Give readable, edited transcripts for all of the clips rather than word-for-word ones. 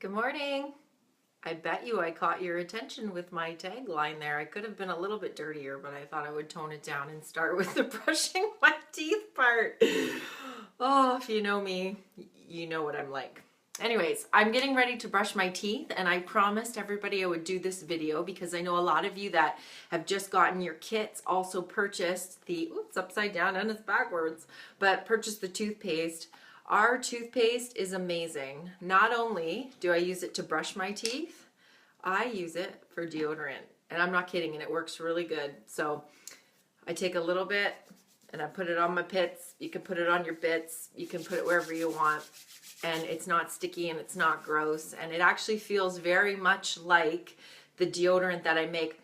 Good morning. I bet you I caught your attention with my tagline there. I could have been a little bit dirtier, but I thought I would tone it down and start with the brushing my teeth part. Oh, if you know me, you know what I'm like. Anyways, I'm getting ready to brush my teeth, and I promised everybody I would do this video because I know a lot of you that have just gotten your kits also purchased the, oops, upside down and it's backwards, but purchased the toothpaste. Our toothpaste is amazing. Not only do I use it to brush my teeth, I use it for deodorant. And I'm not kidding, and it works really good. So I take a little bit and I put it on my pits. You can put it on your bits. You can put it wherever you want. And it's not sticky and it's not gross. And it actually feels very much like the deodorant that I make.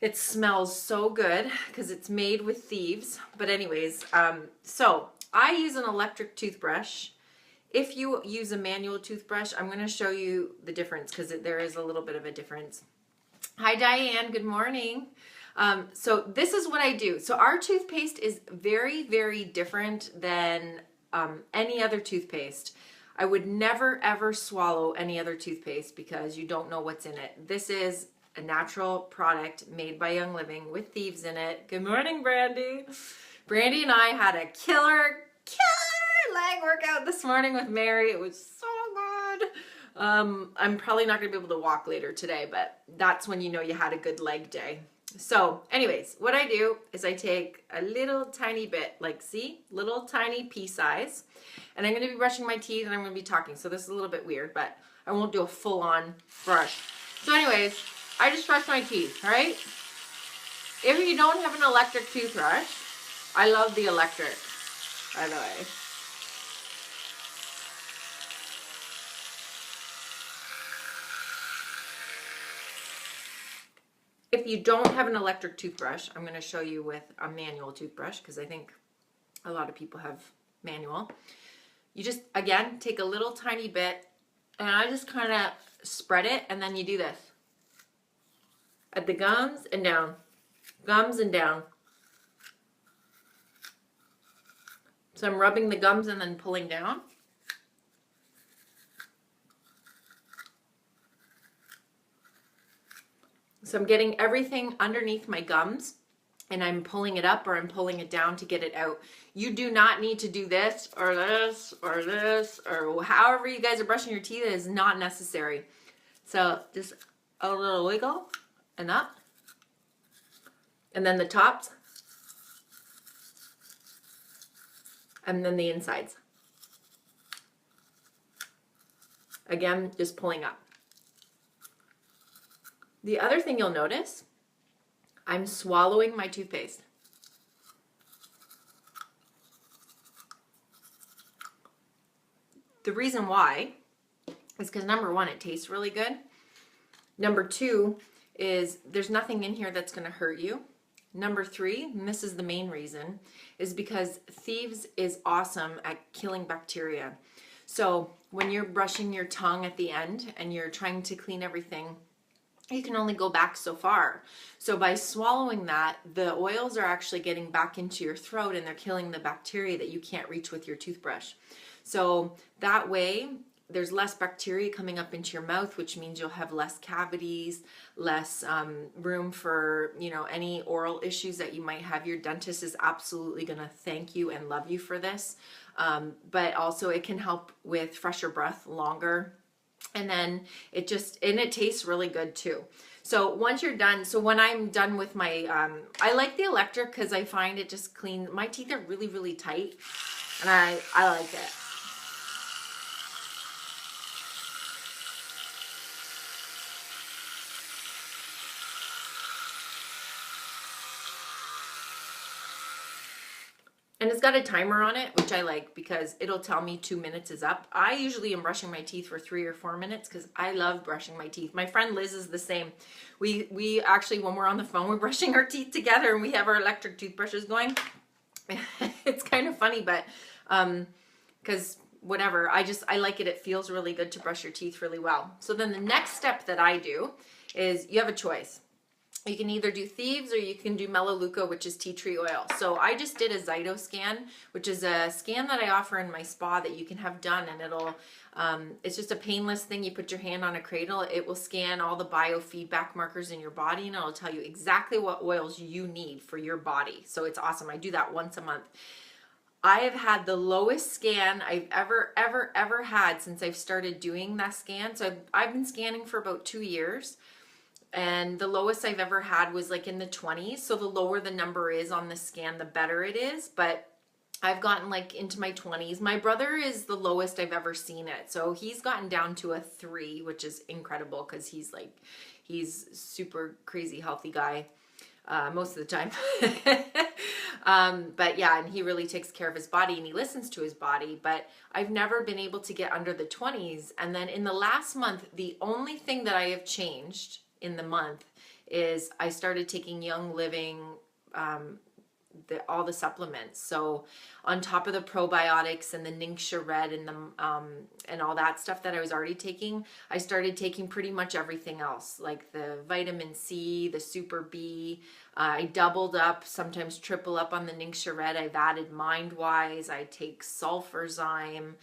It smells so good because it's made with thieves. But anyways, so I use an electric toothbrush. If you use a manual toothbrush, I'm going to show you the difference because there is a little bit of a difference. Hi, Diane. Good morning. So this is what I do. So our toothpaste is very, very different than any other toothpaste. I would never, ever swallow any other toothpaste because you don't know what's in it. This is a natural product made by Young Living with thieves in it. Good morning, Brandy. Brandy and I had a killer leg workout this morning with Mary. It was so good. I'm probably not going to be able to walk later today, but that's when you know you had a good leg day. So anyways, what I do is I take a little tiny bit, like see, little tiny pea size, and I'm going to be brushing my teeth and I'm going to be talking. So this is a little bit weird, but I won't do a full-on brush. So anyways, I just brush my teeth, all right? If you don't have an electric toothbrush, I love the electric, by the way. If you don't have an electric toothbrush, I'm going to show you with a manual toothbrush because I think a lot of people have manual. You just, again, take a little tiny bit and I just kind of spread it, and then you do this. At the gums and down. Gums and down. So I'm rubbing the gums and then pulling down. So I'm getting everything underneath my gums and I'm pulling it up or I'm pulling it down to get it out. You do not need to do this or this or this or however you guys are brushing your teeth. It is not necessary. So just a little wiggle and up. And then the tops. And then the insides. Again, just pulling up. The other thing you'll notice, I'm swallowing my toothpaste. The reason why is because number one, it tastes really good. Number two is there's nothing in here that's going to hurt you. Number three, and this is the main reason, is because thieves is awesome at killing bacteria. So when you're brushing your tongue at the end and you're trying to clean everything, you can only go back so far. So by swallowing that, the oils are actually getting back into your throat and they're killing the bacteria that you can't reach with your toothbrush. So that way, there's less bacteria coming up into your mouth, which means you'll have less cavities, less room for, any oral issues that you might have. Your dentist is absolutely going to thank you and love you for this. But also it can help with fresher breath longer. And then it tastes really good too. So once you're done, so when I'm done with my, I like the electric because I find it just clean. My teeth are really, really tight and I like it. And it's got a timer on it, which I like because it'll tell me 2 minutes is up. I usually am brushing my teeth for 3 or 4 minutes because I love brushing my teeth. My friend Liz is the same. We actually, when we're on the phone, we're brushing our teeth together and we have our electric toothbrushes going. It's kind of funny, but because whatever, I like it. It feels really good to brush your teeth really well. So then the next step that I do is you have a choice. You can either do Thieves or you can do Melaleuca, which is tea tree oil. So I just did a Zyto scan, which is a scan that I offer in my spa that you can have done, and it'll, it's just a painless thing. You put your hand on a cradle, it will scan all the biofeedback markers in your body, and it'll tell you exactly what oils you need for your body. So it's awesome. I do that once a month. I have had the lowest scan I've ever had since I've started doing that scan. So I've been scanning for about 2 years. And the lowest I've ever had was like in the 20s. So the lower the number is on the scan, the better it is. But I've gotten like into my 20s. My brother is the lowest I've ever seen it. So he's gotten down to a 3, which is incredible because he's super crazy healthy guy most of the time. But yeah, and he really takes care of his body and he listens to his body. But I've never been able to get under the 20s. And then in the last month, the only thing that I have changed in the month is I started taking Young Living, all the supplements. So on top of the probiotics and the Ningxia Red and the and all that stuff that I was already taking, I started taking pretty much everything else, like the vitamin C, the Super B. I doubled up, sometimes triple up on the Ningxia Red. I've added MindWise. I take Sulfurzyme,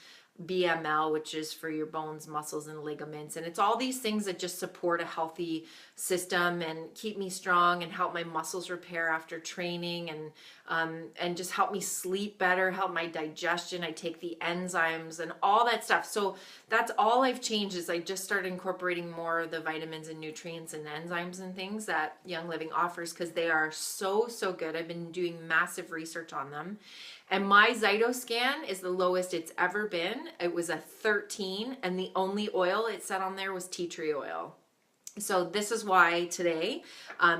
BML, which is for your bones, muscles, and ligaments. And it's all these things that just support a healthy system and keep me strong and help my muscles repair after training, and just help me sleep better, help my digestion. I take the enzymes and all that stuff. So that's all I've changed, is I just started incorporating more of the vitamins and nutrients and enzymes and things that Young Living offers, because they are so good. I've been doing massive research on them. And my Zyto scan is the lowest it's ever been. It was a 13, and the only oil it said on there was tea tree oil. So this is why today,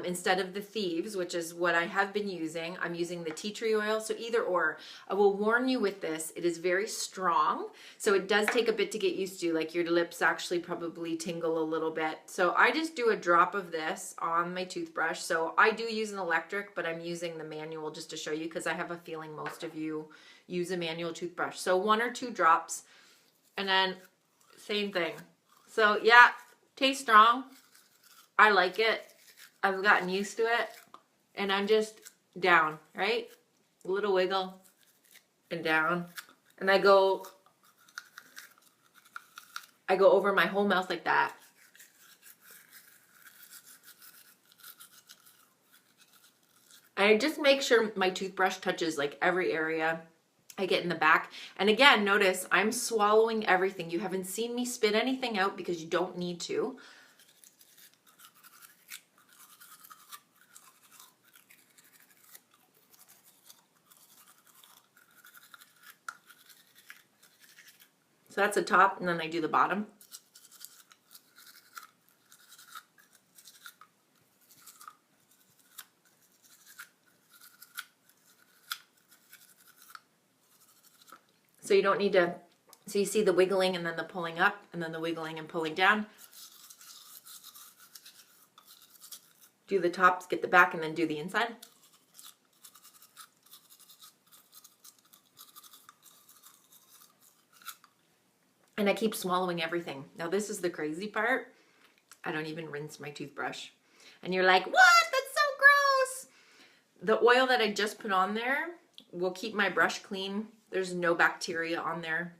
instead of the Thieves, which is what I have been using, I'm using the tea tree oil. So either or. I will warn you with this, it is very strong. So it does take a bit to get used to, like your lips actually probably tingle a little bit. So I just do a drop of this on my toothbrush. So I do use an electric, but I'm using the manual just to show you, because I have a feeling most of you use a manual toothbrush. So 1 or 2 drops, and then same thing. So yeah, tastes strong. I like it. I've gotten used to it. And I'm just down, right? A little wiggle and down. And I go over my whole mouth like that. I just make sure my toothbrush touches like every area I get in the back. And again, notice I'm swallowing everything. You haven't seen me spit anything out because you don't need to. So that's the top, and then I do the bottom. So you don't need to, so you see the wiggling and then the pulling up, and then the wiggling and pulling down. Do the tops, get the back, and then do the inside. And I keep swallowing everything. Now this is the crazy part. I don't even rinse my toothbrush. And you're like, what? That's so gross. The oil that I just put on there will keep my brush clean. There's no bacteria on there.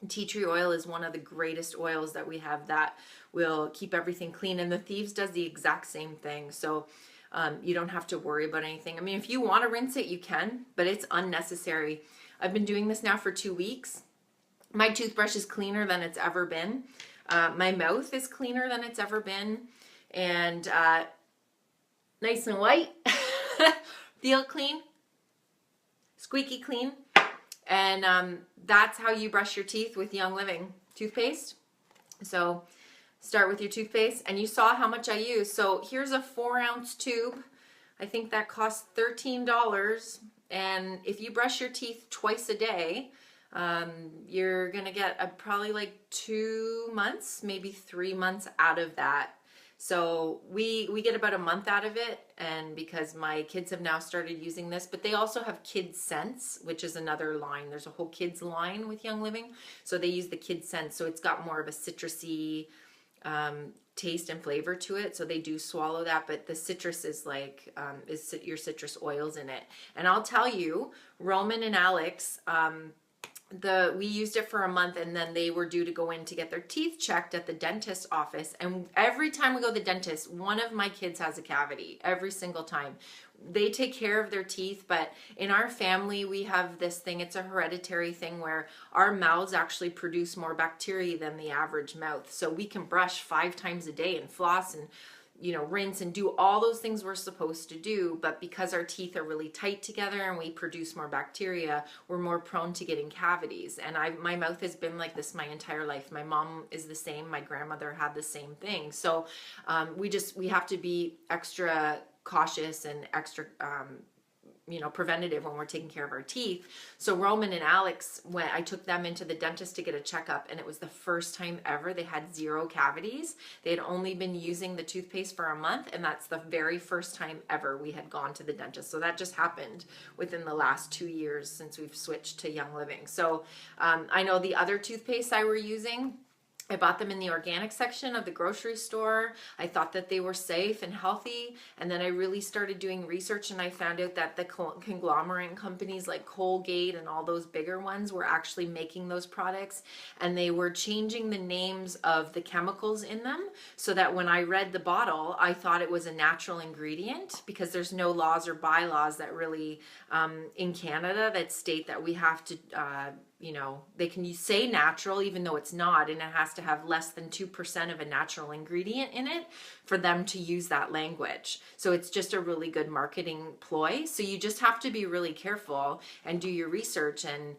Tea tree oil is one of the greatest oils that we have that will keep everything clean. And the Thieves does the exact same thing. So you don't have to worry about anything. I mean, if you want to rinse it, you can, but it's unnecessary. I've been doing this now for 2 weeks. My toothbrush is cleaner than it's ever been. My mouth is cleaner than it's ever been. And nice and white. Feel clean. Squeaky clean. And that's how you brush your teeth with Young Living toothpaste. So start with your toothpaste. And you saw how much I use. So here's a 4-ounce tube. I think that costs $13. And if you brush your teeth twice a day, you're gonna get probably like 2 months, maybe 3 months out of that. So we get about a month out of it, and because my kids have now started using this, but they also have Kids Sense, which is another line. There's a whole kids line with Young Living, so they use the Kids Sense, so it's got more of a citrusy taste and flavor to it, so they do swallow that, but the citrus is like your citrus oils in it. And I'll tell you, Roman and Alex, we used it for a month, and then they were due to go in to get their teeth checked at the dentist's office, and every time we go to the dentist, one of my kids has a cavity every single time. They take care of their teeth, but in our family we have this thing, it's a hereditary thing where our mouths actually produce more bacteria than the average mouth. So we can brush 5 times a day and floss and rinse and do all those things we're supposed to do, but because our teeth are really tight together and we produce more bacteria, we're more prone to getting cavities. And my mouth has been like this my entire life. My mom is the same. My grandmother had the same thing. So we have to be extra cautious and extra preventative when we're taking care of our teeth. So Roman and Alex, when I took them into the dentist to get a checkup, and it was the first time ever they had 0 cavities. They had only been using the toothpaste for a month, and that's the very first time ever we had gone to the dentist. So that just happened within the last 2 years since we've switched to Young Living. So I know the other toothpaste I were using, I bought them in the organic section of the grocery store. I thought that they were safe and healthy, and then I really started doing research, and I found out that the conglomerate companies like Colgate and all those bigger ones were actually making those products, and they were changing the names of the chemicals in them so that when I read the bottle, I thought it was a natural ingredient, because there's no laws or bylaws that really in Canada that state that we have to they can say natural even though it's not, and it has to have less than 2% of a natural ingredient in it for them to use that language. So it's just a really good marketing ploy. So you just have to be really careful and do your research and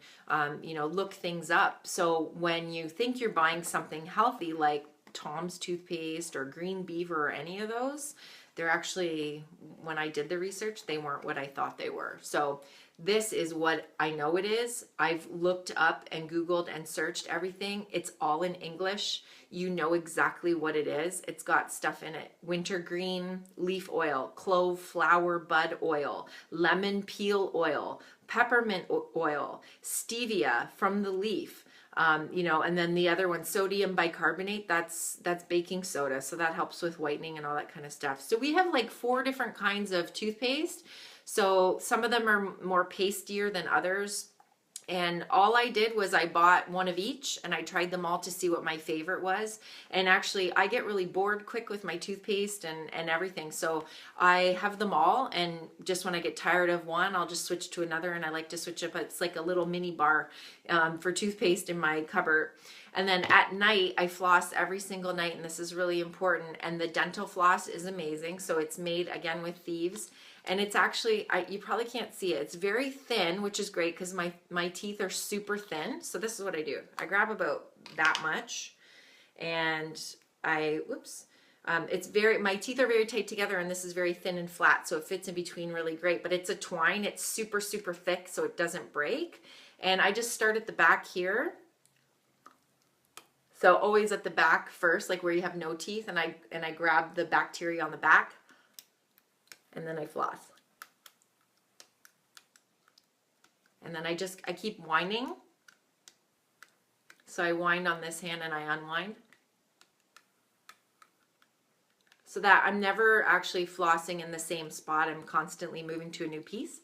look things up. So when you think you're buying something healthy like Tom's toothpaste or Green Beaver or any of those, they're actually, when I did the research, they weren't what I thought they were. So this is what I know it is. I've looked up and Googled and searched everything. It's all in English. You know exactly what it is. It's got stuff in it. Wintergreen leaf oil, clove flower bud oil, lemon peel oil, peppermint oil, stevia from the leaf. And then the other one, sodium bicarbonate, that's baking soda. So that helps with whitening and all that kind of stuff. So we have like 4 different kinds of toothpaste. So some of them are more pastier than others. And all I did was I bought one of each and I tried them all to see what my favorite was. And actually I get really bored quick with my toothpaste and everything. So I have them all, and just when I get tired of one, I'll just switch to another, and I like to switch up. It's like a little mini bar for toothpaste in my cupboard. And then at night, I floss every single night, and this is really important. And the dental floss is amazing. So it's made again with thieves. And it's actually, you probably can't see it. It's very thin, which is great because my teeth are super thin. So this is what I do. I grab about that much, and my teeth are very tight together, and this is very thin and flat. So it fits in between really great, but it's a twine. It's super, super thick so it doesn't break. And I just start at the back here. So always at the back first, like where you have no teeth, and I grab the bacteria on the back. And then I floss. And then I keep winding. So I wind on this hand and I unwind. So that I'm never actually flossing in the same spot. I'm constantly moving to a new piece.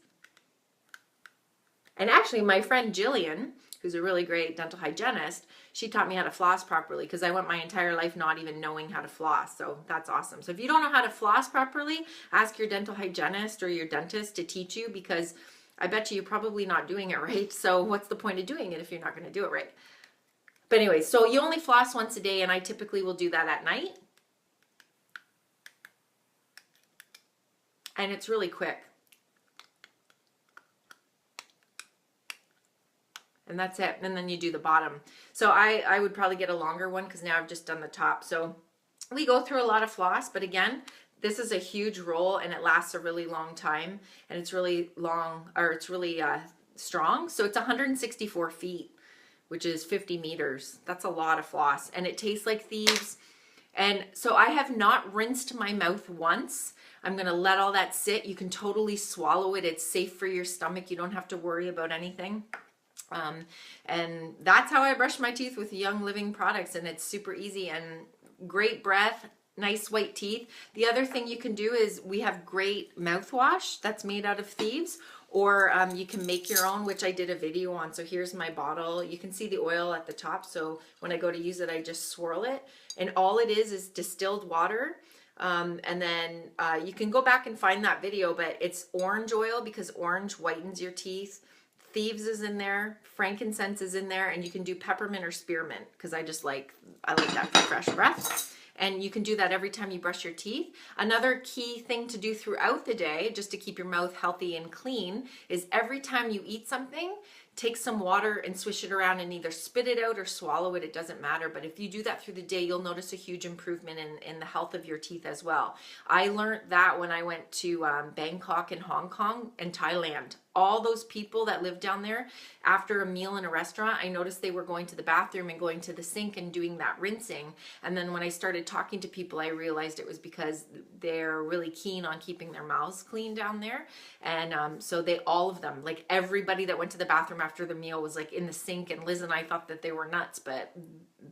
And actually my friend Jillian, who's a really great dental hygienist, she taught me how to floss properly, because I went my entire life not even knowing how to floss. So that's awesome. So if you don't know how to floss properly, ask your dental hygienist or your dentist to teach you, because I bet you're probably not doing it right. So what's the point of doing it if you're not going to do it right? But anyway, so you only floss once a day, and I typically will do that at night. And it's really quick. And that's it. And then you do the bottom. So I would probably get a longer one, because now I've just done the top. So we go through a lot of floss, but again, this is a huge roll and it lasts a really long time, and it's really long, or it's really strong. So it's 164 feet, which is 50 meters. That's a lot of floss, and it tastes like thieves. And so I have not rinsed my mouth once. I'm going to let all that sit. You can totally swallow it. It's safe for your stomach. You don't have to worry about anything. And that's how I brush my teeth with Young Living products, and it's super easy. And great breath, nice white teeth. The other thing you can do is we have great mouthwash that's made out of thieves, or you can make your own, which I did a video on. So here's my bottle. You can see the oil at the top. So when I go to use it, I just swirl it. And all it is distilled water. And then you can go back and find that video, but it's orange oil because orange whitens your teeth. Thieves is in there, frankincense is in there, and you can do peppermint or spearmint because I like that for fresh breath. And you can do that every time you brush your teeth. Another key thing to do throughout the day, just to keep your mouth healthy and clean, is every time you eat something, take some water and swish it around and either spit it out or swallow it. It doesn't matter. But if you do that through the day, you'll notice a huge improvement in the health of your teeth as well. I learned that when I went to Bangkok and Hong Kong and Thailand. All those people that live down there, after a meal in a restaurant, I noticed they were going to the bathroom and going to the sink and doing that rinsing. And then when I started talking to people, I realized it was because they're really keen on keeping their mouths clean down there. And so all of them, like everybody that went to the bathroom after the meal was like in the sink. And Liz and I thought that they were nuts, but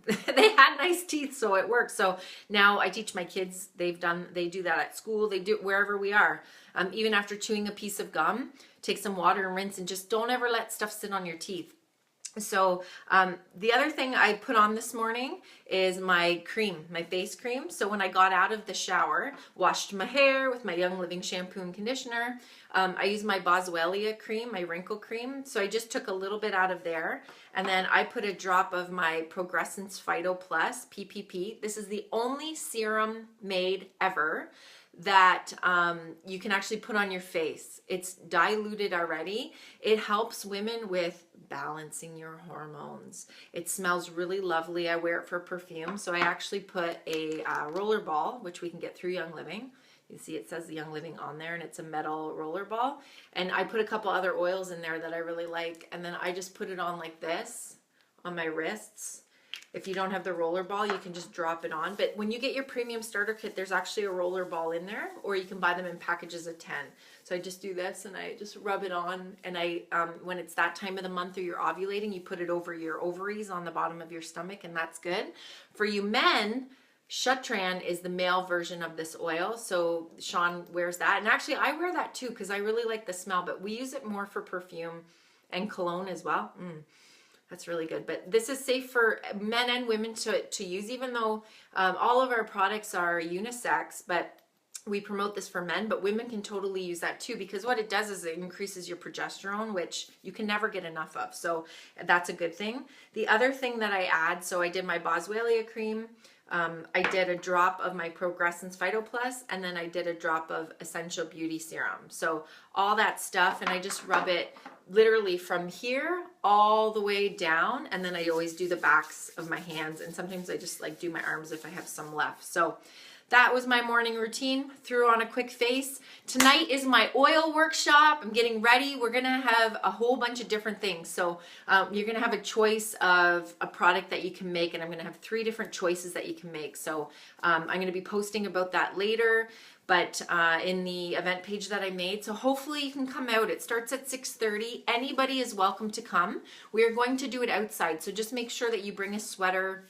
they had nice teeth, so it works. So now I teach my kids, they do that at school, they do it wherever we are. Even after chewing a piece of gum, take some water and rinse, and just don't ever let stuff sit on your teeth. So the other thing I put on this morning is my cream, my face cream. So when I got out of the shower, washed my hair with my Young Living shampoo and conditioner, I used my Boswellia cream, my wrinkle cream. So I just took a little bit out of there, and then I put a drop of my Progressence Phyto Plus PPP. This is the only serum made ever that you can actually put on your face. It's diluted already. It helps women with balancing your hormones. It smells really lovely. I wear it for perfume. So I actually put a roller ball, which we can get through Young Living. You see it says the Young Living on there, and it's a metal roller ball. And I put a couple other oils in there that I really like. And then I just put it on like this on my wrists. If you don't have the roller ball, you can just drop it on. But when you get your premium starter kit, there's actually a roller ball in there, or you can buy them in packages of 10. So I just do this and I just rub it on. And when it's that time of the month or you're ovulating, you put it over your ovaries on the bottom of your stomach, and that's good. For you men, Shutran is the male version of this oil. So Sean wears that. And actually I wear that too because I really like the smell, but we use it more for perfume and cologne as well. That's really good. But this is safe for men and women to use, even though all of our products are unisex, but we promote this for men, but women can totally use that too, because what it does is it increases your progesterone, which you can never get enough of. So that's a good thing. The other thing that I add, so I did my Boswellia cream, I did a drop of my Progressence Phyto Plus, and then I did a drop of Essential Beauty Serum. So all that stuff, and I just rub it literally from here all the way down, and then I always do the backs of my hands, and sometimes I just like do my arms if I have some left. So that was my morning routine. Threw on a quick face. Tonight is my oil workshop. I'm getting ready. We're gonna have a whole bunch of different things. So you're gonna have a choice of a product that you can make, and I'm gonna have 3 different choices that you can make. So I'm gonna be posting about that later, but in the event page that I made. So hopefully you can come out. It starts at 6:30. Anybody is welcome to come. We are going to do it outside. So just make sure that you bring a sweater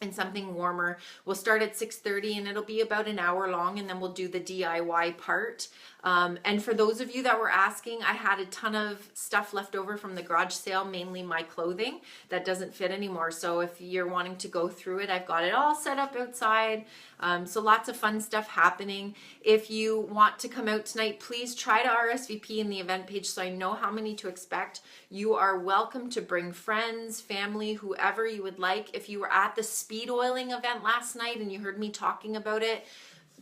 and something warmer. We'll start at 6:30 and it'll be about an hour long, and then we'll do the DIY part. And for those of you that were asking, I had a ton of stuff left over from the garage sale, mainly my clothing that doesn't fit anymore. So if you're wanting to go through it, I've got it all set up outside. So lots of fun stuff happening. If you want to come out tonight, please try to RSVP in the event page so I know how many to expect. You are welcome to bring friends, family, whoever you would like. If you were at the speed oiling event last night and you heard me talking about it,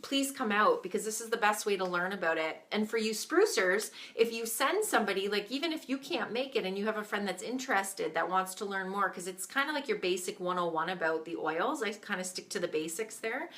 please come out, because this is the best way to learn about it. And for you sprucers, if you send somebody, like even if you can't make it and you have a friend that's interested that wants to learn more, because it's kind of like your basic 101 about the oils. I kind of stick to the basics there.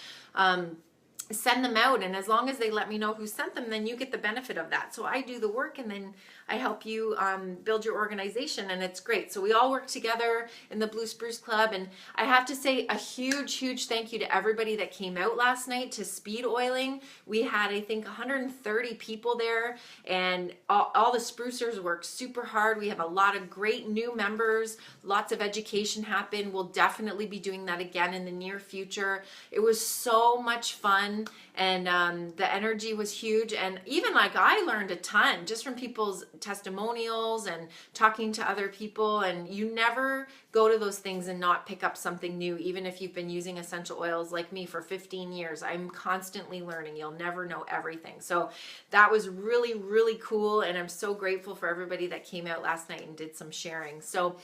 send them out, and as long as they let me know who sent them, then you get the benefit of that. So I do the work, and then I help you build your organization, and it's great. So we all work together in the Blue Spruce Club, and I have to say a huge thank you to everybody that came out last night to speed oiling. We had, I think, 130 people there, and all the sprucers worked super hard. We have a lot of great new members, lots of education happened. We'll definitely be doing that again in the near future. It was so much fun, and the energy was huge, and even like I learned a ton just from people's testimonials and talking to other people. And you never go to those things and not pick up something new, even if you've been using essential oils like me for 15 years. I'm constantly learning. You'll never know everything. So that was really cool, and I'm so grateful for everybody that came out last night and did some sharing. So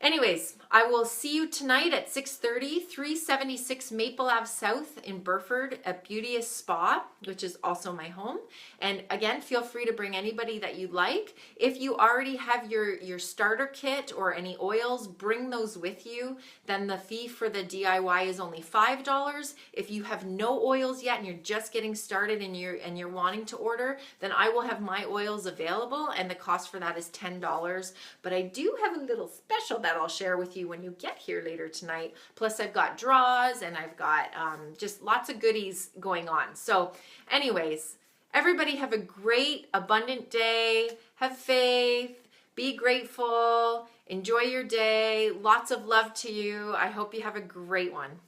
anyways, I will see you tonight at 6:30, 376 Maple Ave South in Burford at Beauteous Spa, which is also my home. And again, feel free to bring anybody that you like. If you already have your starter kit or any oils, bring those with you. Then the fee for the DIY is only $5. If you have no oils yet and you're just getting started and you're wanting to order, then I will have my oils available, and the cost for that is $10. But I do have a little special that I'll share with you when you get here later tonight. Plus I've got draws, and I've got just lots of goodies going on. So anyways, everybody have a great, abundant day. Have faith. Be grateful. Enjoy your day. Lots of love to you. I hope you have a great one.